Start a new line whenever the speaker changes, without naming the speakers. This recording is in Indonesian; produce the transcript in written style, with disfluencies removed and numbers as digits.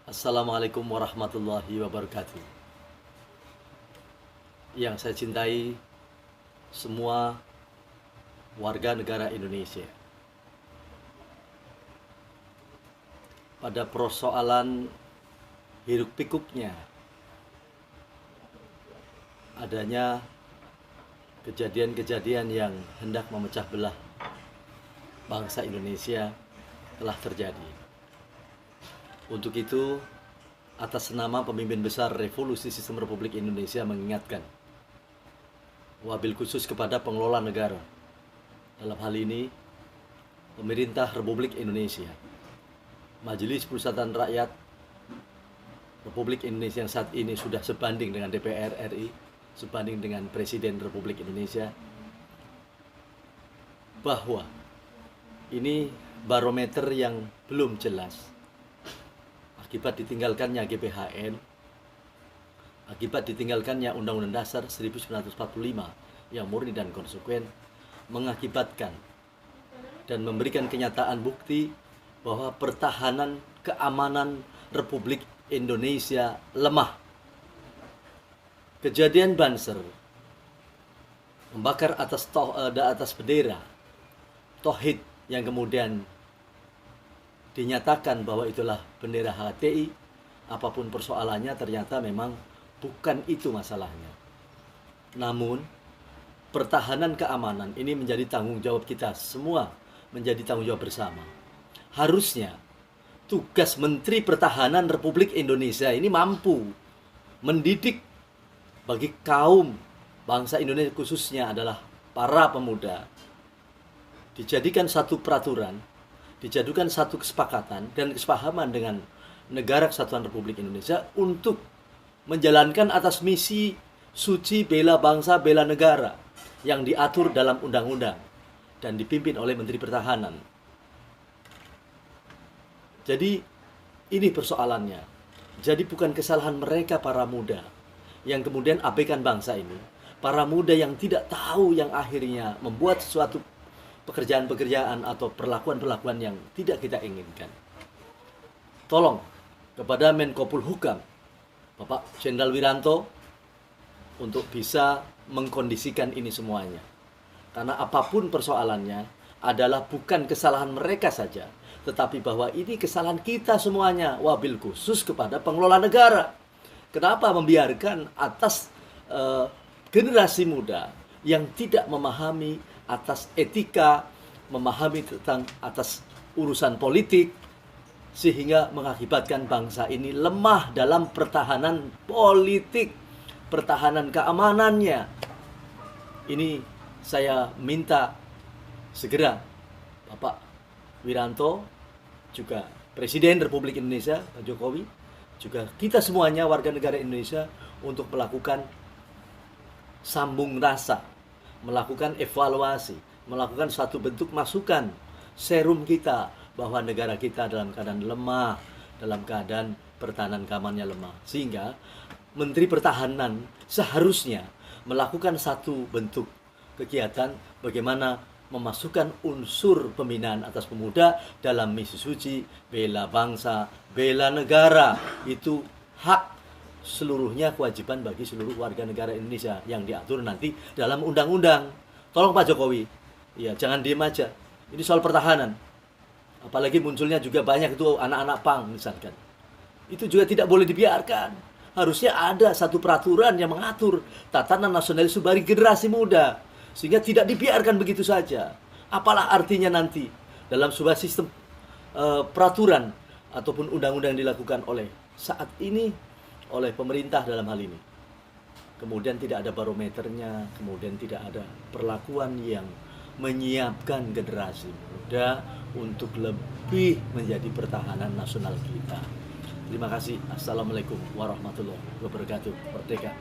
Assalamualaikum warahmatullahi wabarakatuh. Yang saya cintai semua warga negara Indonesia. Pada persoalan hiruk pikuknya adanya kejadian-kejadian yang hendak memecah belah bangsa Indonesia telah terjadi. Untuk itu, atas nama pemimpin besar Revolusi Sistem Republik Indonesia mengingatkan, wabil khusus kepada pengelola negara, dalam hal ini pemerintah Republik Indonesia, Majelis Permusyawaratan Rakyat Republik Indonesia yang saat ini sudah sebanding dengan DPR RI, sebanding dengan Presiden Republik Indonesia, bahwa ini barometer yang belum jelas akibat ditinggalkannya GBHN, akibat ditinggalkannya Undang-Undang Dasar 1945 yang murni dan konsekuen, mengakibatkan dan memberikan kenyataan bukti bahwa pertahanan keamanan Republik Indonesia lemah. Kejadian Banser membakar atas bendera Tauhid yang kemudian dinyatakan bahwa itulah bendera HTI, apapun persoalannya ternyata memang bukan itu masalahnya. Namun pertahanan keamanan ini menjadi tanggung jawab kita semua, menjadi tanggung jawab bersama. Harusnya tugas Menteri Pertahanan Republik Indonesia ini mampu mendidik bagi kaum bangsa Indonesia, khususnya adalah para pemuda, dijadikan satu peraturan, dijadikan satu kesepakatan dan kesepahaman dengan Negara Kesatuan Republik Indonesia untuk menjalankan atas misi suci bela bangsa, bela negara yang diatur dalam undang-undang dan dipimpin oleh Menteri Pertahanan. Jadi ini persoalannya. Jadi bukan kesalahan mereka para muda yang kemudian abaikan bangsa ini. Para muda yang tidak tahu, yang akhirnya membuat sesuatu pekerjaan-pekerjaan atau perlakuan-perlakuan yang tidak kita inginkan. Tolong kepada Menko Polhukam, Bapak Jenderal Wiranto, untuk bisa mengkondisikan ini semuanya. Karena apapun persoalannya adalah bukan kesalahan mereka saja, tetapi bahwa ini kesalahan kita semuanya, wabil khusus kepada pengelola negara. Kenapa membiarkan atas generasi muda yang tidak memahami atas etika, memahami tentang atas urusan politik, sehingga mengakibatkan bangsa ini lemah dalam pertahanan politik, pertahanan keamanannya. Ini saya minta segera Bapak Wiranto, juga Presiden Republik Indonesia Pak Jokowi, juga kita semuanya warga negara Indonesia untuk melakukan sambung rasa, melakukan evaluasi, melakukan satu bentuk masukan, serum kita bahwa negara kita dalam keadaan lemah, dalam keadaan pertahanan keamanannya lemah. Sehingga Menteri Pertahanan seharusnya melakukan satu bentuk kegiatan bagaimana memasukkan unsur pembinaan atas pemuda dalam misi suci bela bangsa, bela negara. Itu hak seluruhnya, kewajiban bagi seluruh warga negara Indonesia yang diatur nanti dalam undang-undang. Tolong Pak Jokowi, ya jangan diem aja. Ini soal pertahanan. Apalagi munculnya juga banyak itu anak-anak pang misalkan. Itu juga tidak boleh dibiarkan. Harusnya ada satu peraturan yang mengatur tatanan nasionalis bagi generasi muda, sehingga tidak dibiarkan begitu saja. Apalah artinya nanti dalam sebuah sistem peraturan ataupun undang-undang yang dilakukan oleh saat ini oleh pemerintah dalam hal ini, kemudian tidak ada barometernya, kemudian tidak ada perlakuan yang menyiapkan generasi muda untuk lebih menjadi pertahanan nasional kita. Terima kasih. Assalamualaikum warahmatullahi wabarakatuh. Merdeka.